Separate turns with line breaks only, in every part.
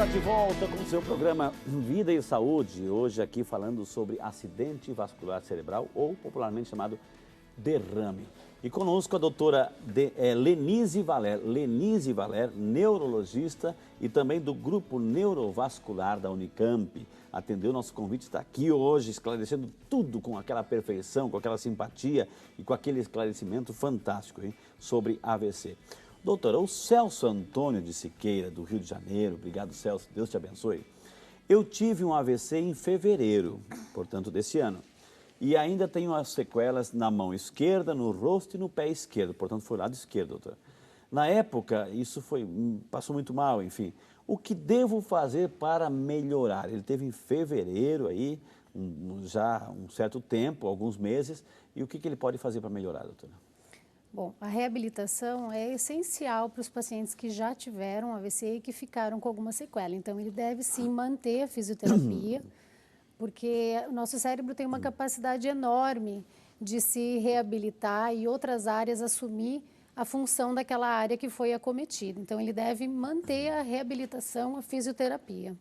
já de volta com o seu programa Vida e Saúde. Hoje aqui falando sobre acidente vascular cerebral, ou popularmente chamado derrame. E conosco a doutora Lenise Valer, neurologista e também do Grupo Neurovascular da Unicamp. Atendeu nosso convite, está aqui hoje esclarecendo tudo com aquela perfeição, com aquela simpatia e com aquele esclarecimento fantástico, hein, sobre AVC. Doutora, o Celso Antônio de Siqueira, do Rio de Janeiro, obrigado Celso, Deus te abençoe. Eu tive um AVC em fevereiro, portanto desse ano, e ainda tenho as sequelas na mão esquerda, no rosto e no pé esquerdo, portanto foi o lado esquerdo, doutora. Na época, passou muito mal, enfim. O que devo fazer para melhorar? Ele teve em fevereiro aí, já um certo tempo, alguns meses, e o que ele pode fazer para melhorar, doutora?
Bom, a reabilitação é essencial para os pacientes que já tiveram AVC e que ficaram com alguma sequela. Então, ele deve sim manter a fisioterapia, porque o nosso cérebro tem uma capacidade enorme de se reabilitar e outras áreas assumir a função daquela área que foi acometida. Então, ele deve manter a reabilitação, a fisioterapia.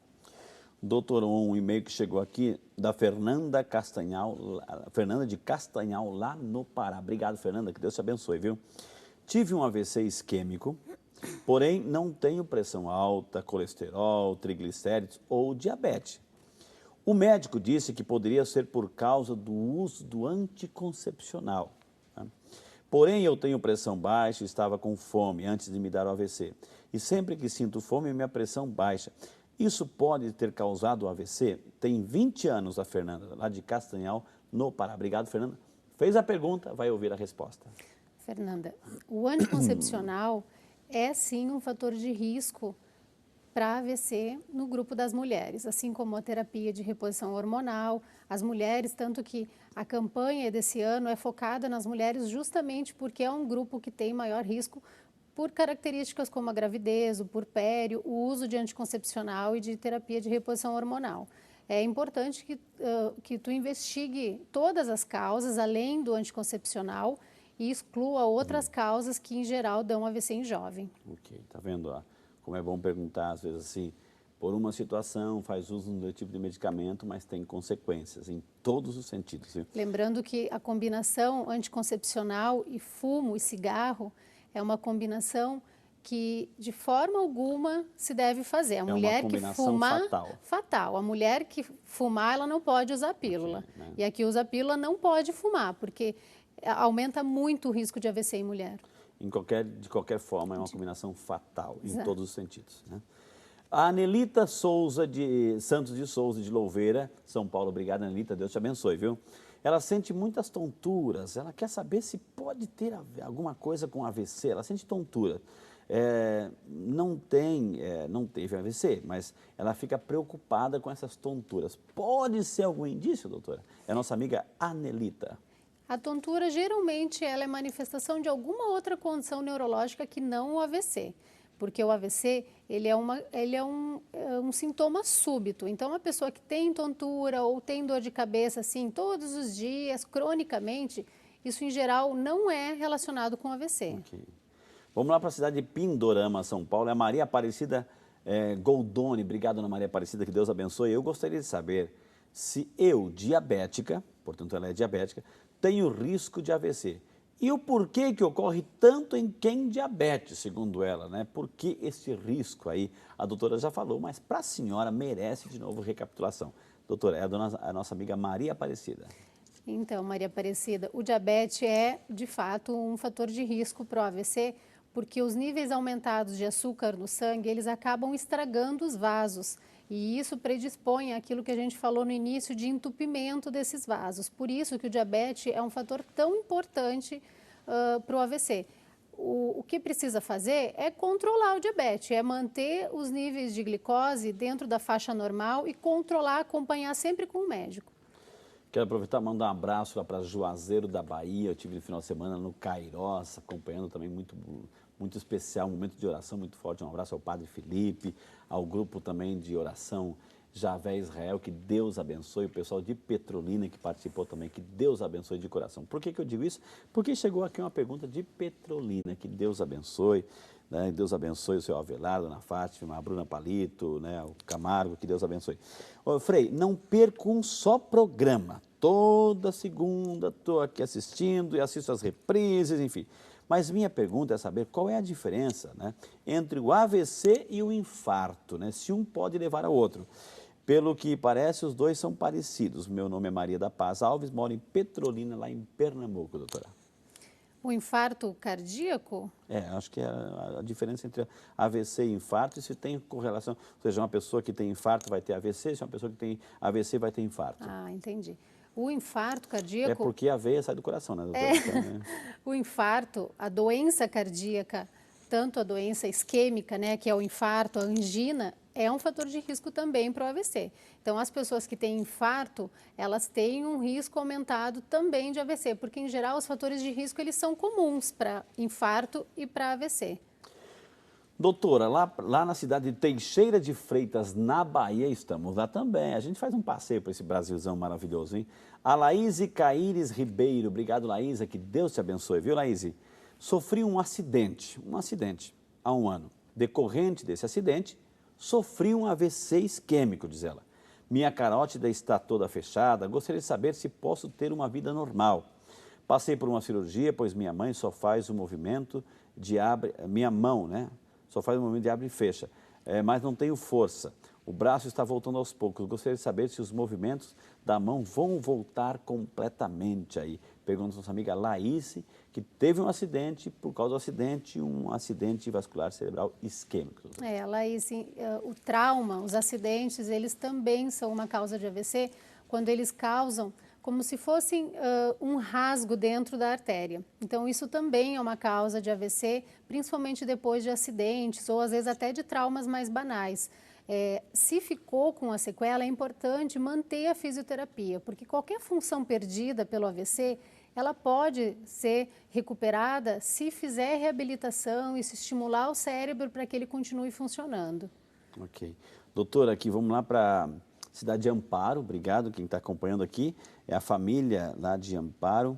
Doutor, um e-mail que chegou aqui da Fernanda de Castanhal, lá no Pará. Obrigado, Fernanda, que Deus te abençoe, viu? Tive um AVC isquêmico, porém não tenho pressão alta, colesterol, triglicéridos ou diabetes. O médico disse que poderia ser por causa do uso do anticoncepcional, né? Porém, eu tenho pressão baixa e estava com fome antes de me dar o AVC. E sempre que sinto fome, minha pressão baixa. Isso pode ter causado o AVC? Tem 20 anos a Fernanda, lá de Castanhal, no Pará. Obrigado, Fernanda. Fez a pergunta, vai ouvir a resposta.
Fernanda, o anticoncepcional é sim um fator de risco para AVC no grupo das mulheres, assim como a terapia de reposição hormonal. As mulheres, tanto que a campanha desse ano é focada nas mulheres justamente porque é um grupo que tem maior risco por características como a gravidez, o puerpério, o uso de anticoncepcional e de terapia de reposição hormonal. É importante que tu investigue todas as causas, além do anticoncepcional, e exclua outras causas que, em geral, dão AVC em jovem.
Ok, tá vendo, ó, como é bom perguntar, às vezes assim, por uma situação, faz uso de um tipo de medicamento, mas tem consequências em todos os sentidos, viu?
Lembrando que a combinação anticoncepcional e fumo e cigarro é uma combinação que de forma alguma se deve fazer. A mulher que fumar, fatal. A mulher que fumar, ela não pode usar pílula.
Okay, né?
E a que usa pílula não pode fumar, porque aumenta muito o risco de AVC em mulher.
De qualquer forma, é uma combinação fatal, em todos os sentidos, né? A Anelita Santos de Souza, de Louveira, São Paulo. Obrigado, Anelita, Deus te abençoe, viu? Ela sente muitas tonturas, ela quer saber se pode ter alguma coisa com AVC, ela sente tontura. Não teve AVC, mas ela fica preocupada com essas tonturas. Pode ser algum indício, doutora? É a nossa amiga Anelita.
A tontura, geralmente, ela é manifestação de alguma outra condição neurológica que não o AVC. Porque o AVC, ele é um sintoma súbito. Então, a pessoa que tem tontura ou tem dor de cabeça, assim, todos os dias, cronicamente, isso, em geral, não é relacionado com AVC.
Okay. Vamos lá para a cidade de Pindorama, São Paulo. É a Maria Aparecida Goldoni. Obrigado, Ana Maria Aparecida, que Deus abençoe. Eu gostaria de saber se eu, diabética, portanto ela é diabética, tenho risco de AVC. E o porquê que ocorre tanto em quem diabetes, segundo ela, né? Por que esse risco aí? A doutora já falou, mas para a senhora merece de novo recapitulação. Doutora, é a nossa amiga Maria Aparecida.
Então, Maria Aparecida, o diabetes é, de fato, um fator de risco para o AVC, porque os níveis aumentados de açúcar no sangue, eles acabam estragando os vasos. E isso predispõe àquilo que a gente falou no início de entupimento desses vasos. Por isso que o diabetes é um fator tão importante para o AVC. O que precisa fazer é controlar o diabetes, é manter os níveis de glicose dentro da faixa normal e controlar, acompanhar sempre com o médico.
Quero aproveitar e mandar um abraço lá para Juazeiro da Bahia. Eu tive no final de semana no Cairós, acompanhando também muito especial, um momento de oração muito forte. Um abraço ao Padre Felipe, ao grupo também de oração Javé Israel, que Deus abençoe, o pessoal de Petrolina que participou também, que Deus abençoe de coração. Por que eu digo isso? Porque chegou aqui uma pergunta de Petrolina, que Deus abençoe. né? Deus abençoe o seu Avelar, Dona Fátima, a Bruna Palito, né? O Camargo, que Deus abençoe. Ô, Frei, não perco um só programa. Toda segunda estou aqui assistindo e assisto as reprises, enfim. Mas minha pergunta é saber qual é a diferença, né, entre o AVC e o infarto, né? Se um pode levar ao outro. Pelo que parece, os dois são parecidos. Meu nome é Maria da Paz Alves, moro em Petrolina, lá em Pernambuco, doutora.
O infarto cardíaco?
Acho que é a diferença entre AVC e infarto e se tem correlação. Ou seja, uma pessoa que tem infarto vai ter AVC, se uma pessoa que tem AVC vai ter infarto.
Ah, entendi. O infarto
É
cardíaco...
porque a veia sai do coração, né, doutora? Então, né?
O infarto, a doença cardíaca, tanto a doença isquêmica, né, que é o infarto, a angina, é um fator de risco também para o AVC. Então, as pessoas que têm infarto, elas têm um risco aumentado também de AVC, porque, em geral, os fatores de risco eles são comuns para infarto e para AVC.
Doutora, lá na cidade de Teixeira de Freitas, na Bahia, estamos lá também. A gente faz um passeio para esse Brasilzão maravilhoso, hein? A Laíse Caíres Ribeiro, obrigado, Laísa, que Deus te abençoe, viu, Laíse? Sofri um acidente há um ano. Decorrente desse acidente, sofri um AVC isquêmico, diz ela. Minha carótida está toda fechada, gostaria de saber se posso ter uma vida normal. Passei por uma cirurgia, pois minha mãe só faz o movimento de minha mão, né? Só faz o movimento de abre e fecha, mas não tenho força. O braço está voltando aos poucos. Gostaria de saber se os movimentos da mão vão voltar completamente aí. Pergunta a nossa amiga Laíse, que teve um acidente, por causa do acidente, um acidente vascular cerebral isquêmico.
Laíse, o trauma, os acidentes, eles também são uma causa de AVC quando eles causam como se fossem um rasgo dentro da artéria. Então, isso também é uma causa de AVC, principalmente depois de acidentes ou, às vezes, até de traumas mais banais. Se ficou com a sequela, é importante manter a fisioterapia, porque qualquer função perdida pelo AVC, ela pode ser recuperada se fizer reabilitação e se estimular o cérebro para que ele continue funcionando.
Ok. Doutora, aqui vamos lá para cidade de Amparo, obrigado quem está acompanhando aqui, é a família lá de Amparo,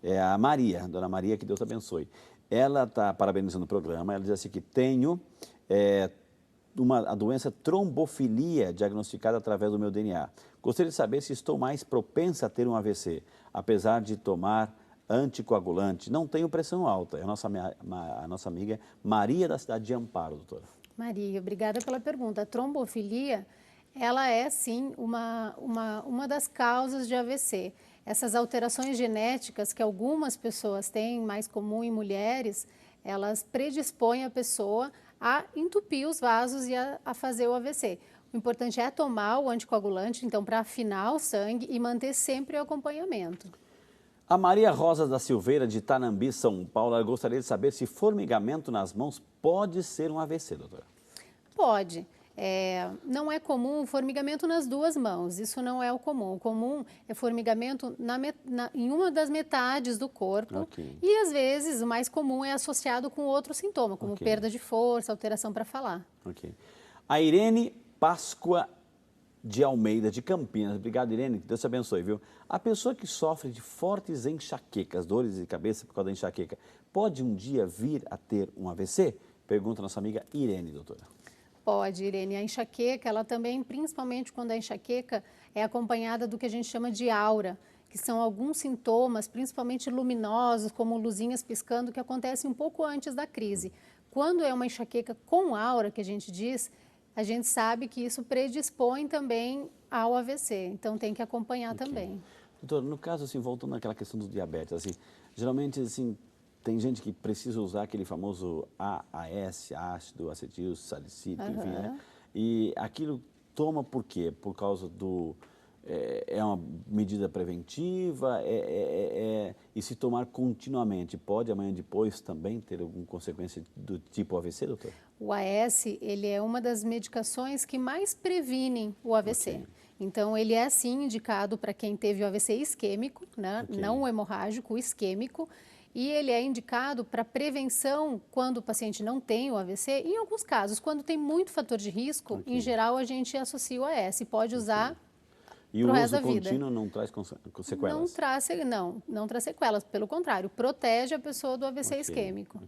é a Maria, Dona Maria, que Deus abençoe. Ela está parabenizando o programa, ela diz assim que tenho a doença trombofilia diagnosticada através do meu DNA. Gostaria de saber se estou mais propensa a ter um AVC, apesar de tomar anticoagulante. Não tenho pressão alta, é a nossa amiga Maria da cidade de Amparo, doutora.
Maria, obrigada pela pergunta. A trombofilia, ela é, sim, uma das causas de AVC. Essas alterações genéticas que algumas pessoas têm, mais comum em mulheres, elas predispõem a pessoa a entupir os vasos e a fazer o AVC. O importante é tomar o anticoagulante, então, para afinar o sangue e manter sempre o acompanhamento.
A Maria Rosa da Silveira, de Itanambi, São Paulo, gostaria de saber se formigamento nas mãos pode ser um AVC, doutora.
Pode. Não é comum o formigamento nas duas mãos, isso não é o comum. O comum é formigamento em uma das metades do corpo.
Okay.
E, às vezes, o mais comum é associado com outro sintoma, como perda de força, alteração para falar.
Ok. A Irene Páscoa de Almeida, de Campinas. Obrigado, Irene, que Deus te abençoe, viu? A pessoa que sofre de fortes enxaquecas, dores de cabeça por causa da enxaqueca, pode um dia vir a ter um AVC? Pergunta a nossa amiga Irene, doutora.
Pode, Irene. A enxaqueca, ela também, principalmente quando a enxaqueca é acompanhada do que a gente chama de aura, que são alguns sintomas, principalmente luminosos, como luzinhas piscando, que acontecem um pouco antes da crise. Quando é uma enxaqueca com aura, que a gente sabe que isso predispõe também ao AVC, então tem que acompanhar também.
Doutor, no caso, assim, voltando àquela questão do diabetes, assim, geralmente, assim, tem gente que precisa usar aquele famoso AAS, ácido acetil salicílico, enfim, né? E aquilo toma por quê? Por causa do... É uma medida preventiva? E se tomar continuamente, pode amanhã depois também ter alguma consequência do tipo AVC, doutor?
O AS, ele é uma das medicações que mais previnem o AVC. Okay. Então, ele é, sim, indicado para quem teve o AVC isquêmico, né? Okay. Não o hemorrágico, o isquêmico. E ele é indicado para prevenção quando o paciente não tem o AVC. Em alguns casos, quando tem muito fator de risco, em geral, a gente associa o AS. Pode usar para o resto da vida.
E o uso contínuo não traz sequelas?
Não traz sequelas. Pelo contrário, protege a pessoa do AVC isquêmico.